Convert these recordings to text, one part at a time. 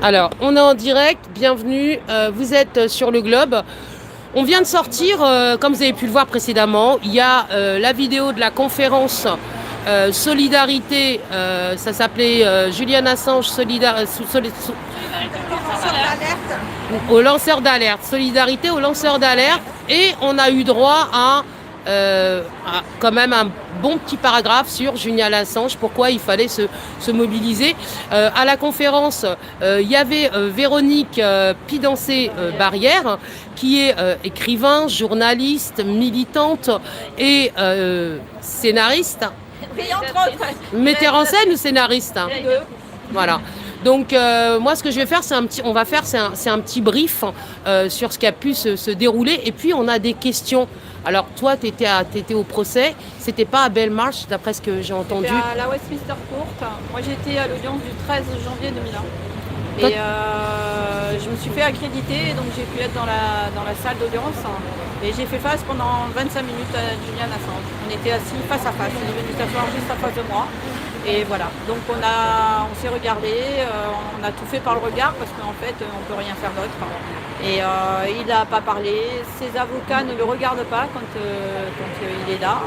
Alors, on est en direct, bienvenue, vous êtes sur le Globe. On vient de sortir, comme vous avez pu le voir précédemment, il y a la vidéo de la conférence Solidarité, ça s'appelait Julian Assange aux lanceurs d'alerte, Solidarité aux lanceurs d'alerte, et on a eu droit à quand même un bon petit paragraphe sur Julian Assange, pourquoi il fallait se mobiliser. À la conférence, il y avait Véronique Pidancé-Barrière, qui est écrivain, journaliste, militante et scénariste. Metteur en scène ou scénariste? Voilà. Donc moi ce que je vais faire, c'est un petit brief sur ce qui a pu se dérouler, et puis on a des questions. Alors toi t'étais au procès, c'était pas à Belmarsh d'après ce que j'ai entendu. C'était à la Westminster Court. Moi j'étais à l'audience du 13 janvier 2001. Et je me suis fait accréditer, donc j'ai pu être dans la salle d'audience. Et j'ai fait face pendant 25 minutes à Julian Assange. On était assis face à face. Il est venu s'asseoir juste en face de moi. Et voilà. Donc on s'est regardé, on a tout fait par le regard parce qu'en fait on peut rien faire d'autre. Et il n'a pas parlé. Ses avocats ne le regardent pas quand il est là.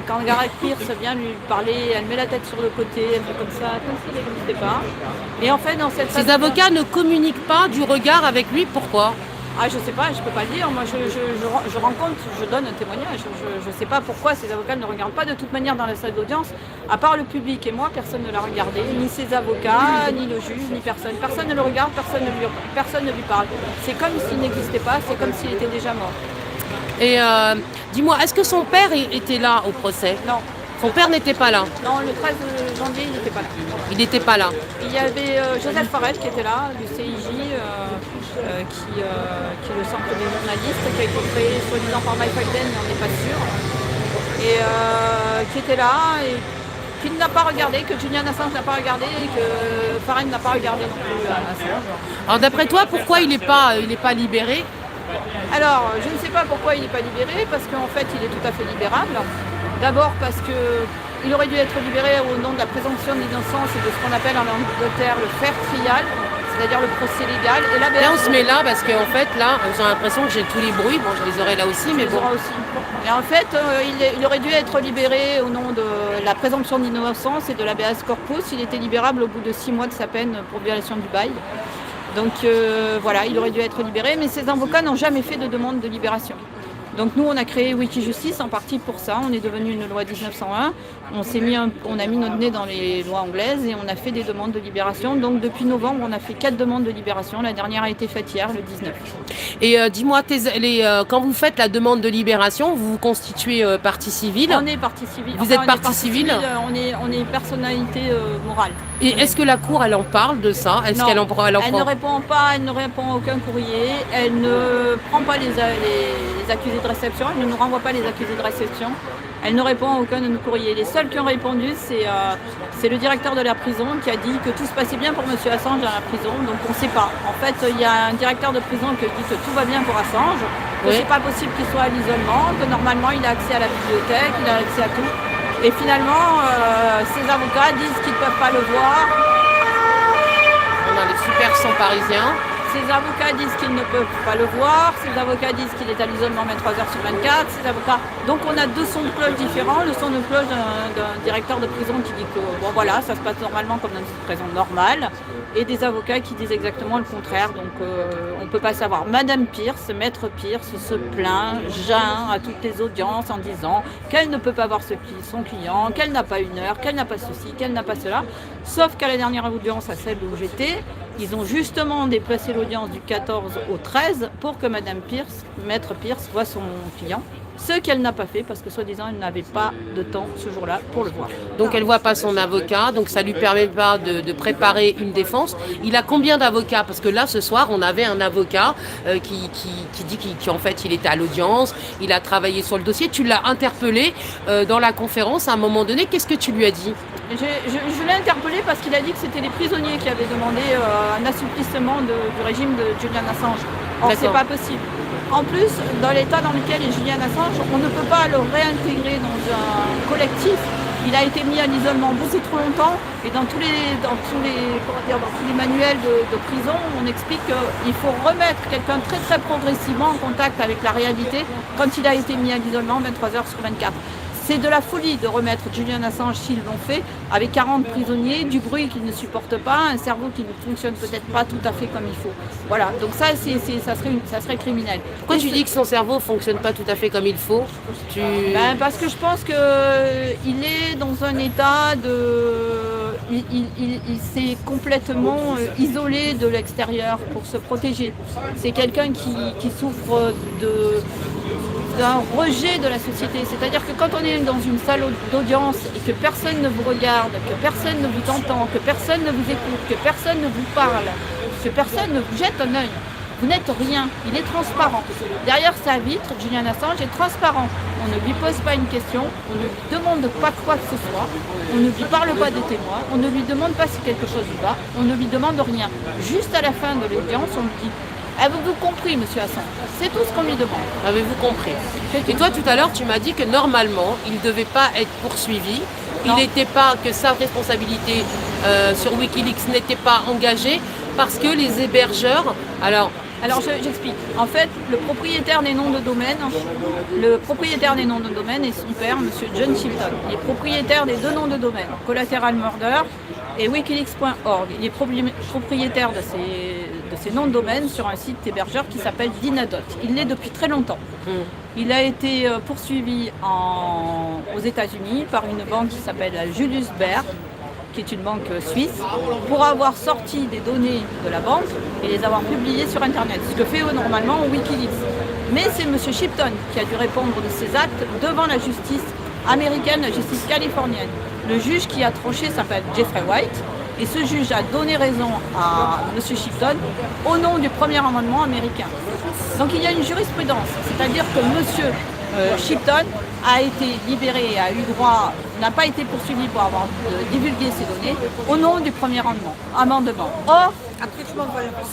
Quand Gareth Pierce vient lui parler, elle met la tête sur le côté, elle fait comme ça, comme s'il n'existait pas. Et en fait, dans cette Ces avocats ne communiquent pas du regard avec lui, pourquoi? Ah, je sais pas, je peux pas le dire. Moi, je rencontre, je donne un témoignage. Je sais pas pourquoi ces avocats ne le regardent pas. De toute manière, dans la salle d'audience, à part le public et moi, personne ne l'a regardé. Ni ses avocats, ni le juge, ni personne. Personne ne le regarde, personne ne lui parle. C'est comme s'il n'existait pas, c'est comme s'il était déjà mort. Et dis-moi, est-ce que son père était là au procès? Non. Son père n'était pas là? Non, le 13 janvier, il n'était pas là. Il n'était pas là. Il y avait Joseph Farrell qui était là, du CIJ, qui est le centre des journalistes, qui a été créé soi-disant par Mike Hayden, mais on n'est pas sûr. Et qui était là, et qui n'a pas regardé, que Julian Assange n'a pas regardé, et que Farrell n'a pas regardé non plus Assange. Alors d'après toi, pourquoi il n'est pas libéré? Alors, je ne sais pas pourquoi il n'est pas libéré, parce qu'en fait, il est tout à fait libérable. D'abord parce qu'il aurait dû être libéré au nom de la présomption d'innocence et de ce qu'on appelle en Angleterre le fair trial, c'est-à-dire le procès légal. Et là, on se met là parce qu'en fait, là, j'ai l'impression que j'ai tous les bruits. Bon, je les aurai là aussi, mais bon. Aussi. Et en fait, il aurait dû être libéré au nom de la présomption d'innocence et de l'habeas corpus. Il était libérable au bout de 6 mois de sa peine pour violation du bail. Donc voilà, il aurait dû être libéré, mais ses avocats n'ont jamais fait de demande de libération. Donc nous, on a créé Wikijustice en partie pour ça. On est devenu une loi 1901. On a mis notre nez dans les lois anglaises et on a fait des demandes de libération. Donc depuis novembre, on a fait 4 demandes de libération. La dernière a été faite hier, le 19. Et dis-moi, quand vous faites la demande de libération, vous vous constituez partie civile? On est partie civile. Vous êtes partie civile? On est personnalité morale. Et est-ce que la Cour, elle en parle de ça? Est-ce qu'elle ne répond pas, elle ne répond à aucun courrier. Elle ne prend pas les accusés de réception, elle ne nous renvoie pas les accusés de réception. Elle ne répond à aucun de nos courriers. Les seuls qui ont répondu, c'est le directeur de la prison qui a dit que tout se passait bien pour M. Assange dans la prison. Donc on ne sait pas. En fait, il y a un directeur de prison qui dit que tout va bien pour Assange, que c'est pas possible qu'il soit à l'isolement, que normalement il a accès à la bibliothèque, il a accès à tout. Et finalement, ses avocats disent qu'ils ne peuvent pas le voir. On a les super sons parisiens. Ses avocats disent qu'ils ne peuvent pas le voir, ses avocats disent qu'il est à l'isolement 23 heures sur 24, ses avocats... Donc on a 2 sons de cloche différents, le son de cloche d'un directeur de prison qui dit que bon voilà, ça se passe normalement comme dans une prison normale, et des avocats qui disent exactement le contraire, donc on ne peut pas savoir. Madame Pierce, Maître Pierce se plaint, geint à toutes les audiences en disant qu'elle ne peut pas voir son client, qu'elle n'a pas une heure, qu'elle n'a pas ceci, qu'elle n'a pas cela, sauf qu'à la dernière audience, à celle où j'étais, ils ont justement déplacé l'audience du 14 au 13 pour que Madame Pierce, Maître Pierce, voit son client. Ce qu'elle n'a pas fait parce que soi-disant elle n'avait pas de temps ce jour-là pour le voir. Donc elle ne voit pas son avocat, donc ça ne lui permet pas de préparer une défense. Il a combien d'avocats? Parce que là ce soir on avait un avocat qui dit qu'en fait il était à l'audience, il a travaillé sur le dossier. Tu l'as interpellé dans la conférence à un moment donné, qu'est-ce que tu lui as dit? Je l'ai interpellé parce qu'il a dit que c'était les prisonniers qui avaient demandé un assouplissement du régime de Julian Assange. Or c'est pas possible. En plus, dans l'état dans lequel est Julian Assange, on ne peut pas le réintégrer dans un collectif Il a été mis à l'isolement beaucoup trop longtemps et dans tous les manuels de prison, on explique qu'il faut remettre quelqu'un très très progressivement en contact avec la réalité quand il a été mis à l'isolement 23 heures sur 24. C'est de la folie de remettre Julian Assange s'ils l'ont fait, avec 40 prisonniers, du bruit qu'ils ne supportent pas, un cerveau qui ne fonctionne peut-être pas tout à fait comme il faut. Voilà, donc ça, ça serait criminel. Pourquoi tu dis que son cerveau ne fonctionne pas tout à fait comme il faut? Parce que je pense qu'il est dans un état de... Il s'est complètement isolé de l'extérieur pour se protéger. C'est quelqu'un qui souffre d'un rejet de la société. C'est-à-dire que quand on est dans une salle d'audience et que personne ne vous regarde, que personne ne vous entend, que personne ne vous écoute, que personne ne vous parle, que personne ne vous jette un œil, vous n'êtes rien. Il est transparent. Derrière sa vitre, Julian Assange est transparent. On ne lui pose pas une question, on ne lui demande pas quoi que ce soit, on ne lui parle pas des témoins, on ne lui demande pas si quelque chose va, on ne lui demande rien. Juste à la fin de l'audience, on lui dit: avez-vous compris, monsieur Assange? C'est tout ce qu'on lui demande. Avez-vous compris? Et toi, tout à l'heure, tu m'as dit que normalement, il ne devait pas être poursuivi. Il n'était pas, que sa responsabilité sur Wikileaks n'était pas engagée parce que les hébergeurs... Alors j'explique. En fait, le propriétaire des noms de domaine est son père, monsieur John Chilton. Il est propriétaire des 2 noms de domaine, Collateral Murder et Wikileaks.org. Il est propriétaire de ces noms de domaine sur un site hébergeur qui s'appelle Dynadot. Il l'est depuis très longtemps. Il a été poursuivi aux États-Unis par une banque qui s'appelle Julius Baer, qui est une banque suisse, pour avoir sorti des données de la banque et les avoir publiées sur Internet, ce que fait normalement Wikileaks. Mais c'est M. Shipton qui a dû répondre de ces actes devant la justice américaine, la justice californienne. Le juge qui a tranché s'appelle Jeffrey White, et ce juge a donné raison à M. Shipton au nom du premier amendement américain. Donc il y a une jurisprudence, c'est-à-dire que M. Shipton a été libéré et a eu droit, n'a pas été poursuivi pour avoir divulgué ces données au nom du premier amendement. Or,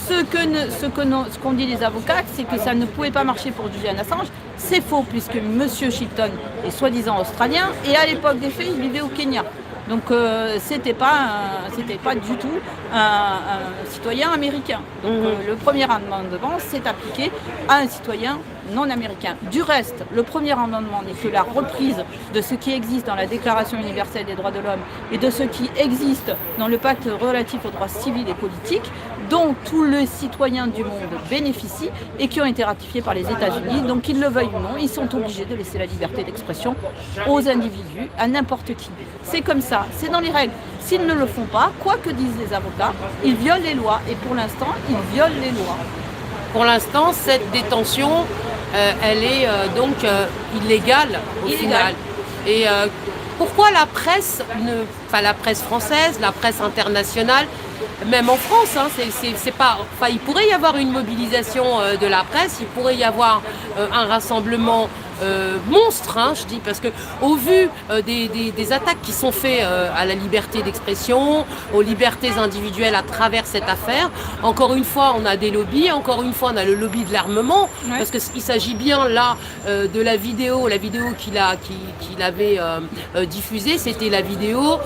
ce qu'ont dit les avocats, c'est que ça ne pouvait pas marcher pour Julian Assange. C'est faux, puisque M. Shipton est soi-disant australien et à l'époque des faits, il vivait au Kenya. Donc c'était pas du tout un citoyen américain. Donc le premier amendement s'est appliqué à un citoyen non américain. Du reste, le premier amendement n'est que la reprise de ce qui existe dans la Déclaration universelle des droits de l'homme et de ce qui existe dans le pacte relatif aux droits civils et politiques, dont tous les citoyens du monde bénéficient et qui ont été ratifiés par les États-Unis. Donc qu'ils le veuillent ou non, ils sont obligés de laisser la liberté d'expression aux individus, à n'importe qui. C'est comme ça, c'est dans les règles. S'ils ne le font pas, quoi que disent les avocats, ils violent les lois. Et pour l'instant, ils violent les lois. Pour l'instant, cette détention, elle est donc illégale au final. Et pourquoi la presse, la presse française, la presse internationale, même en France, c'est pas, il pourrait y avoir une mobilisation de la presse, il pourrait y avoir un rassemblement monstre, je dis, parce que au vu des attaques qui sont faites à la liberté d'expression, aux libertés individuelles à travers cette affaire, encore une fois on a des lobbies, encore une fois on a le lobby de l'armement, parce qu'il s'agit bien là de la vidéo qu'il avait diffusée, c'était la vidéo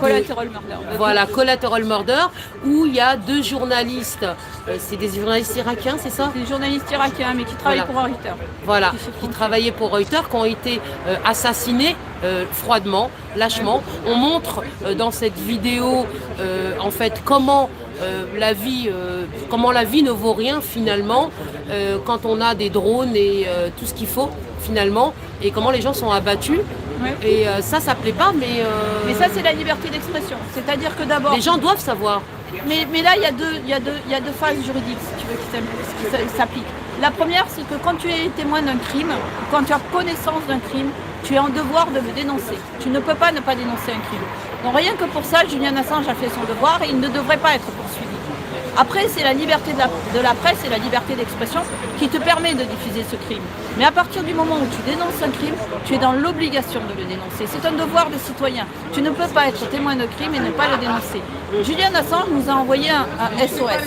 Collateral Murder. Voilà, Collateral Murder, où il y a 2 journalistes, c'est des journalistes irakiens, c'est ça? Des journalistes irakiens, mais qui travaillent pour Reuters. Voilà, qui travaillaient pour Reuters, qui ont été assassinés froidement, lâchement. On montre dans cette vidéo en fait comment la vie ne vaut rien finalement quand on a des drones et tout ce qu'il faut finalement, et comment les gens sont abattus. Et ça plaît pas, mais ça c'est la liberté d'expression. C'est-à-dire que d'abord, les gens doivent savoir. Mais là il y a deux phases juridiques, si tu veux, qui s'appliquent. La première, c'est que quand tu es témoin d'un crime, quand tu as connaissance d'un crime, tu es en devoir de le dénoncer. Tu ne peux pas ne pas dénoncer un crime. Donc rien que pour ça, Julian Assange a fait son devoir et il ne devrait pas être poursuivi. Après, c'est la liberté de la presse et la liberté d'expression qui te permet de diffuser ce crime. Mais à partir du moment où tu dénonces un crime, tu es dans l'obligation de le dénoncer. C'est un devoir de citoyen. Tu ne peux pas être témoin de crime et ne pas le dénoncer. Julian Assange nous a envoyé un SOS.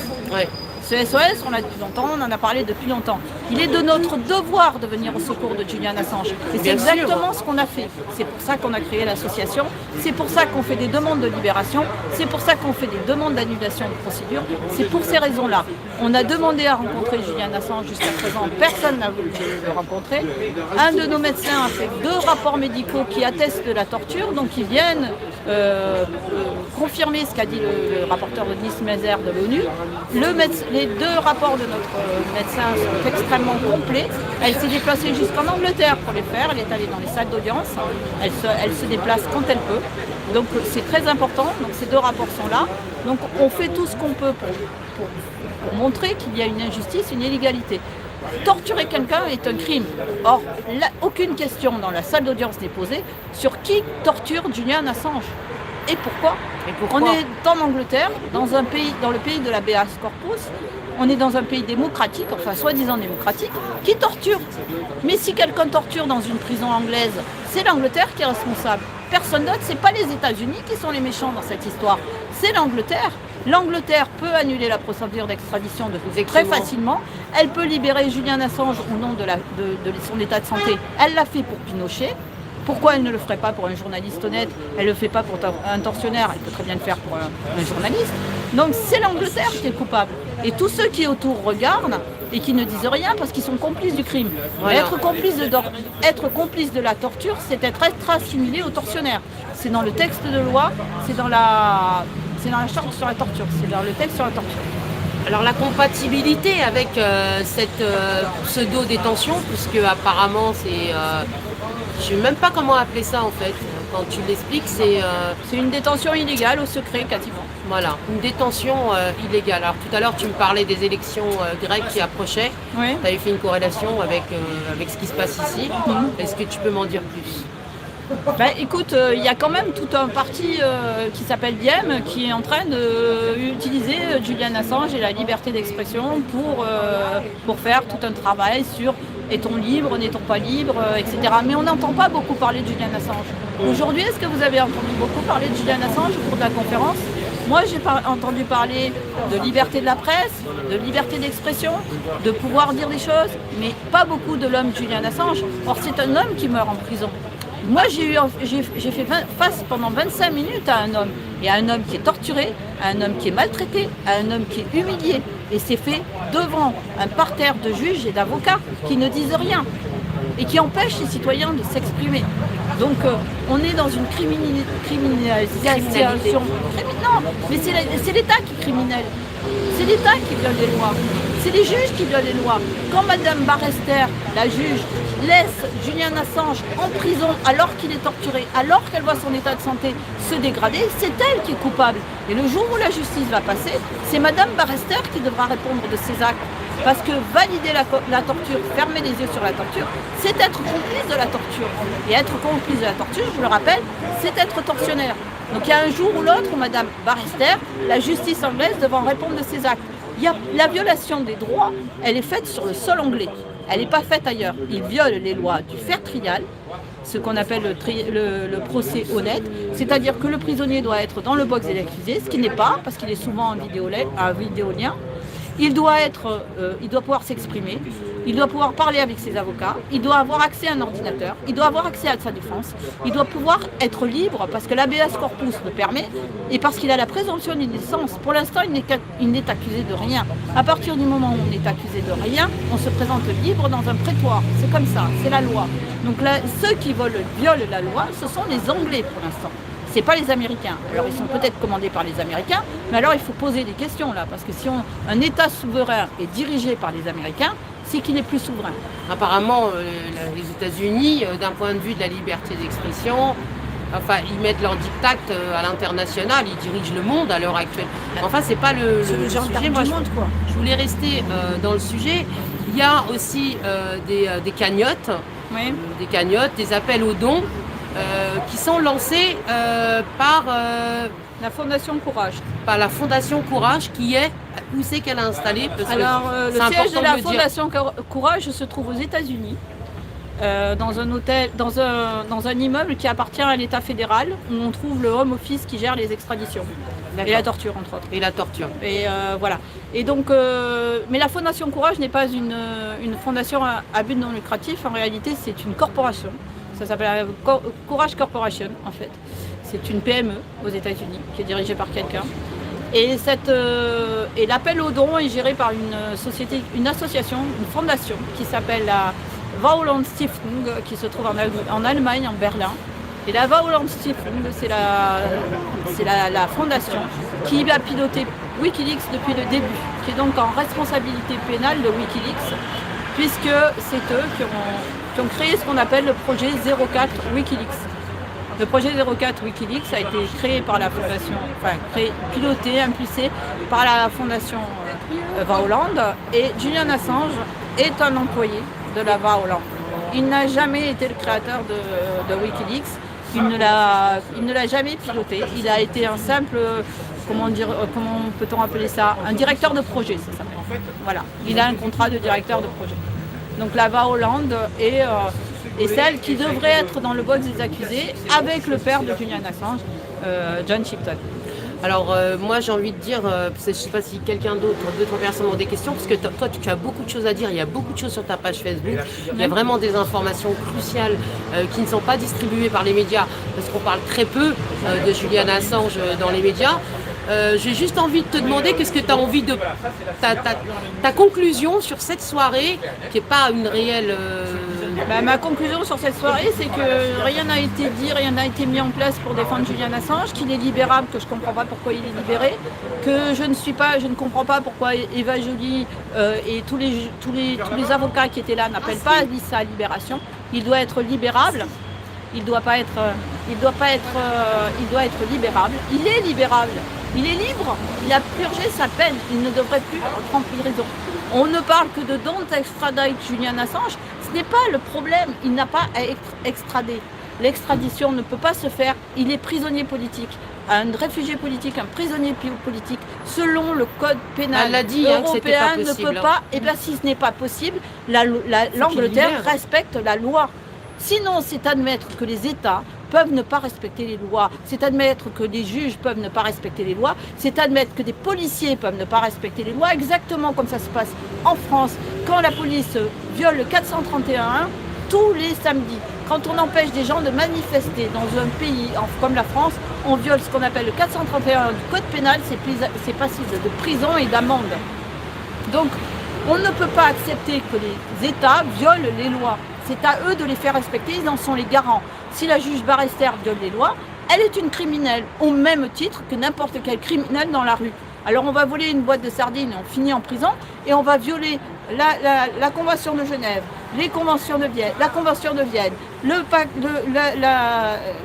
Ce SOS, on l'a depuis longtemps, on en a parlé depuis longtemps. Il est de notre devoir de venir au secours de Julian Assange. Et c'est exactement ce qu'on a fait. C'est pour ça qu'on a créé l'association, c'est pour ça qu'on fait des demandes de libération, c'est pour ça qu'on fait des demandes d'annulation de procédure. C'est pour ces raisons-là. On a demandé à rencontrer Julian Assange jusqu'à présent, personne n'a voulu le rencontrer. Un de nos médecins a fait 2 rapports médicaux qui attestent de la torture, donc ils viennent confirmer ce qu'a dit le rapporteur de Nils Mazur de l'ONU. Les 2 rapports de notre médecin sont extrêmement complets. Elle s'est déplacée jusqu'en Angleterre pour les faire. Elle est allée dans les salles d'audience. Elle se déplace quand elle peut. Donc c'est très important. Donc ces 2 rapports sont là. Donc on fait tout ce qu'on peut pour montrer qu'il y a une injustice, une illégalité. Torturer quelqu'un est un crime. Or, aucune question dans la salle d'audience n'est posée sur qui torture Julian Assange. Et pourquoi? On est en Angleterre, dans le pays de l'habeas corpus. On est dans un pays démocratique, enfin soi-disant démocratique, qui torture. Mais si quelqu'un torture dans une prison anglaise, c'est l'Angleterre qui est responsable. Personne d'autre, c'est pas les États-Unis qui sont les méchants dans cette histoire, c'est l'Angleterre. L'Angleterre peut annuler la procédure d'extradition très facilement. Elle peut libérer Julian Assange au nom de son état de santé. Elle l'a fait pour Pinochet. Pourquoi elle ne le ferait pas pour un journaliste honnête? Elle ne le fait pas pour un tortionnaire, elle peut très bien le faire pour un journaliste. Donc c'est l'Angleterre qui est coupable. Et tous ceux qui autour regardent et qui ne disent rien parce qu'ils sont complices du crime. Voilà. Être complice de la torture, c'est être assimilé au tortionnaire. C'est dans le texte de loi, c'est dans la charte sur la torture, c'est dans le texte sur la torture. Alors la compatibilité avec cette pseudo-détention, puisque apparemment c'est... je ne sais même pas comment appeler ça en fait. Quand tu l'expliques, c'est une détention illégale au secret quasiment. Voilà, une détention illégale. Alors tout à l'heure tu me parlais des élections grecques qui approchaient. Oui. Tu avais fait une corrélation avec ce qui se passe ici. Est-ce que tu peux m'en dire plus? Écoute, il y a quand même tout un parti qui s'appelle Diem qui est en train d'utiliser Julian Assange et la liberté d'expression pour faire tout un travail sur est-on libre, n'est-on pas libre, etc. Mais on n'entend pas beaucoup parler de Julian Assange. Aujourd'hui, est-ce que vous avez entendu beaucoup parler de Julian Assange au cours de la conférence? Moi, j'ai entendu parler de liberté de la presse, de liberté d'expression, de pouvoir dire des choses, mais pas beaucoup de l'homme Julian Assange. Or, c'est un homme qui meurt en prison. Moi, j'ai fait face pendant 25 minutes à un homme, et à un homme qui est torturé, à un homme qui est maltraité, à un homme qui est humilié. Et c'est fait devant un parterre de juges et d'avocats qui ne disent rien et qui empêchent les citoyens de s'exprimer. Donc on est dans une criminalisation. Non, mais c'est l'État qui est criminel. C'est l'État qui viole les lois. C'est les juges qui violent les lois. Quand Madame Barrester, la juge, laisse Julian Assange en prison alors qu'il est torturé, alors qu'elle voit son état de santé se dégrader, c'est elle qui est coupable. Et le jour où la justice va passer, c'est Madame Barrester qui devra répondre de ses actes. Parce que valider la torture, fermer les yeux sur la torture, c'est être complice de la torture. Et être complice de la torture, je le rappelle, c'est être tortionnaire. Donc il y a un jour ou l'autre où Madame Barrester, la justice anglaise, devra répondre de ses actes. La violation des droits, elle est faite sur le sol anglais. Elle n'est pas faite ailleurs. Ils violent les lois du fair trial, ce qu'on appelle le procès honnête, c'est-à-dire que le prisonnier doit être dans le box des accusés, ce qui n'est pas, parce qu'il est souvent un vidéolien. Il doit pouvoir s'exprimer, il doit pouvoir parler avec ses avocats, il doit avoir accès à un ordinateur, il doit avoir accès à sa défense, il doit pouvoir être libre parce que l'habeas corpus le permet et parce qu'il a la présomption d'innocence. Pour l'instant, il n'est accusé de rien. À partir du moment où on est accusé de rien, on se présente libre dans un prétoire. C'est comme ça, c'est la loi. Donc là, ceux qui violent la loi, ce sont les Anglais pour l'instant. C'est pas les Américains. Alors ils sont peut-être commandés par les Américains, mais alors il faut poser des questions là, parce que si un État souverain est dirigé par les Américains, c'est qu'il est plus souverain. Apparemment, les États-Unis, d'un point de vue de la liberté d'expression, enfin, ils mettent leur diktat à l'international, ils dirigent le monde à l'heure actuelle. Enfin, c'est pas le sujet. Moi, je voulais rester dans le sujet. Il y a aussi des cagnottes, oui. Des cagnottes, des appels aux dons. Qui sont lancés par la Fondation Courage. Par la Fondation Courage, où c'est qu'elle a installé? Alors, le siège de la Fondation Courage se trouve aux États-Unis, dans un hôtel, dans un immeuble qui appartient à l'État fédéral, où on trouve le Home Office qui gère les extraditions. Et la torture, entre autres. Et la torture. Et voilà. Et donc, mais la Fondation Courage n'est pas une fondation à but non lucratif. En réalité, c'est une corporation. Ça s'appelle Courage Corporation, en fait. C'est une PME aux États-Unis qui est dirigée par quelqu'un. Et l'appel aux dons est géré par une association, une fondation qui s'appelle la Vauland Stiftung, qui se trouve en Allemagne, en Berlin. Et la Vauland Stiftung, c'est la fondation qui a piloté Wikileaks depuis le début, qui est donc en responsabilité pénale de Wikileaks, puisque c'est eux qui ont créé ce qu'on appelle le projet 04 Wikileaks. Le projet 04 Wikileaks a été créé par la fondation, piloté, impulsé par la fondation Vauland, et Julian Assange est un employé de la Vauland. Il n'a jamais été le créateur de Wikileaks, il ne l'a jamais piloté, il a été un simple, comment peut-on appeler ça, un directeur de projet, ça s'appelle. Voilà, il a un contrat de directeur de projet. Donc la Vauland est celle qui devrait être dans le box des accusés avec le père de Julian Assange, John Shipton. Alors moi j'ai envie de dire, je ne sais pas si quelqu'un d'autres personnes ont des questions, parce que toi tu as beaucoup de choses à dire, il y a beaucoup de choses sur ta page Facebook, il y a vraiment des informations cruciales qui ne sont pas distribuées par les médias, parce qu'on parle très peu de Julian Assange dans les médias. J'ai juste envie de te demander qu'est-ce que tu as envie de... Ta conclusion sur cette soirée, qui n'est pas une réelle... Ma conclusion sur cette soirée, c'est que rien n'a été dit, rien n'a été mis en place pour défendre Julian Assange, qu'il est libérable, que je ne comprends pas pourquoi il est libéré, que je ne comprends pas pourquoi Eva Joly et tous les avocats qui étaient là n'appellent pas à sa libération. Il doit être libérable. Il doit être libérable. Il est libérable. Il est libre. Il a purgé sa peine. Il ne devrait plus en prison. On ne parle que de don't extradite Julian Assange. Ce n'est pas le problème. Il n'a pas à être extradé. L'extradition ne peut pas se faire. Il est prisonnier politique. Un réfugié politique, un prisonnier politique, selon le code pénal européen, ne peut pas. Et bien, si ce n'est pas possible, l'Angleterre respecte la loi. Sinon, c'est admettre que les États peuvent ne pas respecter les lois, c'est admettre que des juges peuvent ne pas respecter les lois, c'est admettre que des policiers peuvent ne pas respecter les lois, exactement comme ça se passe en France, quand la police viole le 431 tous les samedis. Quand on empêche des gens de manifester dans un pays comme la France, on viole ce qu'on appelle le 431 du code pénal, c'est passible de prison et d'amende. Donc, on ne peut pas accepter que les États violent les lois. C'est à eux de les faire respecter, ils en sont les garants. Si la juge Barrester viole les lois, elle est une criminelle, au même titre que n'importe quel criminel dans la rue. Alors on va voler une boîte de sardines, on finit en prison, et on va violer la Convention de Genève, les conventions de Vienne, la Convention de Vienne, le pacte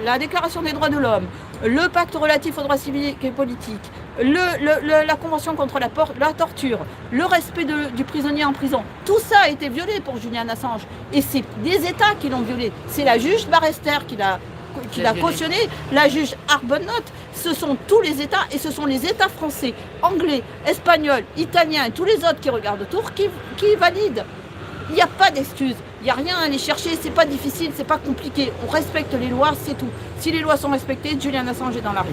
la Déclaration des droits de l'homme, le pacte relatif aux droits civils et politiques, la Convention contre la torture, le respect du prisonnier en prison. Tout ça a été violé pour Julian Assange. Et c'est des États qui l'ont violé. C'est la juge Barrester qui l'a cautionné, la juge Arbonnot. Ce sont tous les États, et ce sont les États français, anglais, espagnols, italiens et tous les autres qui regardent autour qui valident. Il n'y a pas d'excuses, il n'y a rien à aller chercher, c'est pas difficile, c'est pas compliqué. On respecte les lois, c'est tout. Si les lois sont respectées, Julian Assange est dans la rue.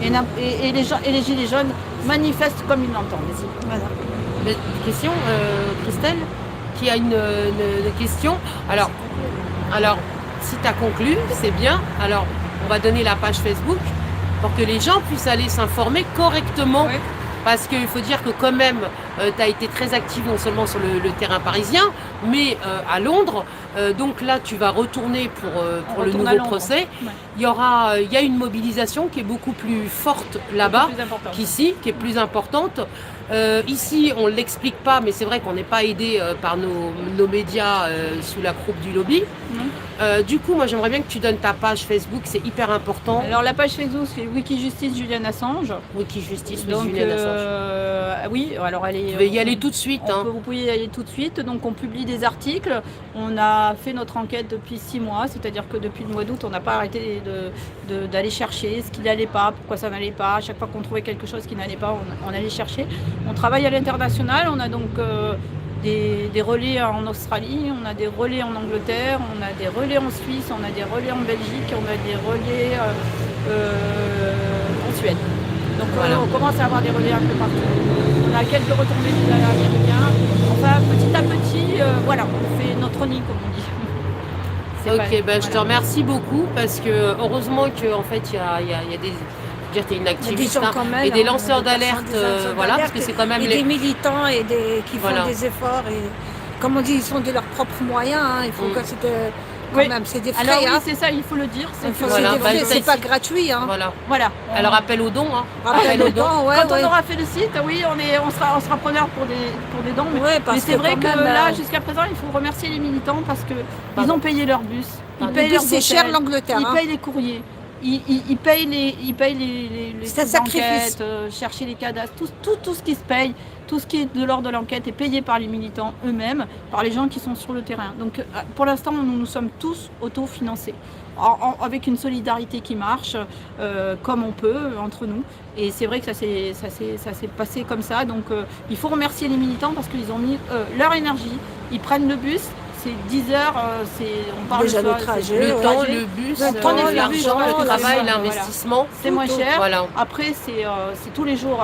Et les gilets jaunes manifestent comme ils l'entendent. Voilà. Question, Christelle, qui a une question. Alors, si tu as conclu, c'est bien. Alors, on va donner la page Facebook pour que les gens puissent aller s'informer correctement. Oui. Parce qu'il faut dire que quand même, tu as été très active non seulement sur le terrain parisien, mais à Londres. Donc là, tu vas retourner pour le nouveau procès. Ouais. Il y a une mobilisation qui est beaucoup plus forte là-bas qu'ici, qui est plus importante. Ici, on ne l'explique pas, mais c'est vrai qu'on n'est pas aidé par nos médias sous la croupe du lobby. Du coup, moi, j'aimerais bien que tu donnes ta page Facebook, c'est hyper important. Alors, la page Facebook, c'est Wikijustice Julian Assange. Wikijustice Julian Assange. Oui, alors elle est... Vous pouvez y aller tout de suite. Vous pouvez y aller tout de suite. Donc, on publie des articles. On a fait notre enquête depuis 6 mois, c'est-à-dire que depuis le mois d'août, on n'a pas arrêté d'aller chercher ce qui n'allait pas, pourquoi ça n'allait pas. À chaque fois qu'on trouvait quelque chose qui n'allait pas, on allait chercher. On travaille à l'international. On a donc... des relais en Australie, on a des relais en Angleterre, on a des relais en Suisse, on a des relais en Belgique, on a des relais en Suède. Donc Voilà. on commence à avoir des relais un peu partout. On a quelques retombées du Dalert américain. Enfin, petit à petit, voilà, on fait notre nid, comme on dit. C'est Ok, pas- ben, je te voilà. remercie beaucoup parce que heureusement qu'en fait il y a des. Je veux dire, t'es une Il y a des activiste gens hein, quand même, et des hein, lanceurs des personnes, d'alerte, des lanceurs voilà, parce d'alerte que c'est quand même et des militants et qui font Voilà. des efforts et comme on dit, ils sont de leurs propres moyens. Hein, il faut que c'était quand Oui. même, c'est des frais. Alors oui, hein. c'est ça, il faut le dire. C'est que Voilà, C'est des bah, frais, ça, c'est pas ici. gratuit. Hein. Voilà. voilà. Alors appel aux dons, hein. Rappel aux dons, ouais, Quand ouais. on aura fait le site, oui, on sera preneur pour des dons. Mais, Ouais, parce mais c'est que vrai quand que même, là, jusqu'à présent, il faut remercier les militants parce que ils ont payé leur bus, ils Le payent bus, leurs c'est hôtels, cher l'Angleterre. ils hein. payent les courriers. Ils payent les C'est un trucs sacrifice. d'enquête, chercher les cadastres, tout ce qui se paye, tout ce qui est de l'ordre de l'enquête est payé par les militants eux-mêmes, par les gens qui sont sur le terrain. Donc pour l'instant, nous sommes tous autofinancés, avec une solidarité qui marche comme on peut entre nous. Et c'est vrai que ça s'est passé comme ça. Donc il faut remercier les militants parce qu'ils ont mis leur énergie, ils prennent le bus. C'est 10 heures, on parle Déjà de le ça, trajet, Le ouais. temps, le bus, Le temps, l'argent, l'argent, le travail, voilà. l'investissement. c'est moins cher. Voilà. Après, c'est tous les jours,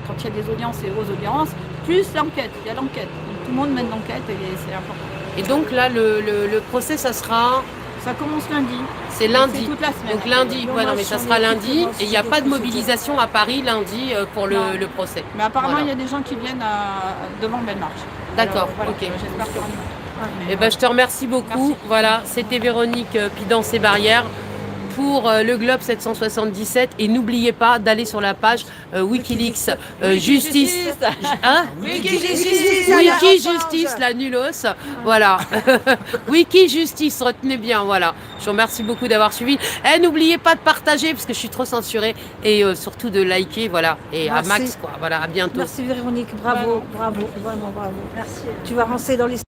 quand il y a des audiences et aux audiences, plus l'enquête. Il y a l'enquête. Donc, tout le monde mène l'enquête et c'est important. Et donc là, le procès, ça sera, Ça commence lundi. c'est lundi. C'est toute la semaine. Donc lundi, Le ouais, non, mais match, ça on sera est lundi équipé et il n'y a aussi pas de des mobilisation à Paris lundi pour Non. le procès. Mais apparemment, Voilà. il y a des gens qui viennent devant Belmarche. D'accord, Alors, voilà, ok. J'espère qu'il y aura du monde. Eh ben, je te remercie beaucoup. Merci. Voilà, c'était Véronique Pidance et Barrières pour le Globe 777. Et n'oubliez pas d'aller sur la page Wikileaks Justice. Hein Wikijustice, Wiki Justice, la nulos. Voilà. Wiki Justice, retenez bien. Voilà. Je vous remercie beaucoup d'avoir suivi. Et n'oubliez pas de partager parce que je suis trop censurée. Et surtout de liker. Voilà. Et à Merci. max, quoi. Voilà. À bientôt. Merci Véronique, bravo, bravo, vraiment bravo. Merci. Tu vas rentrer dans les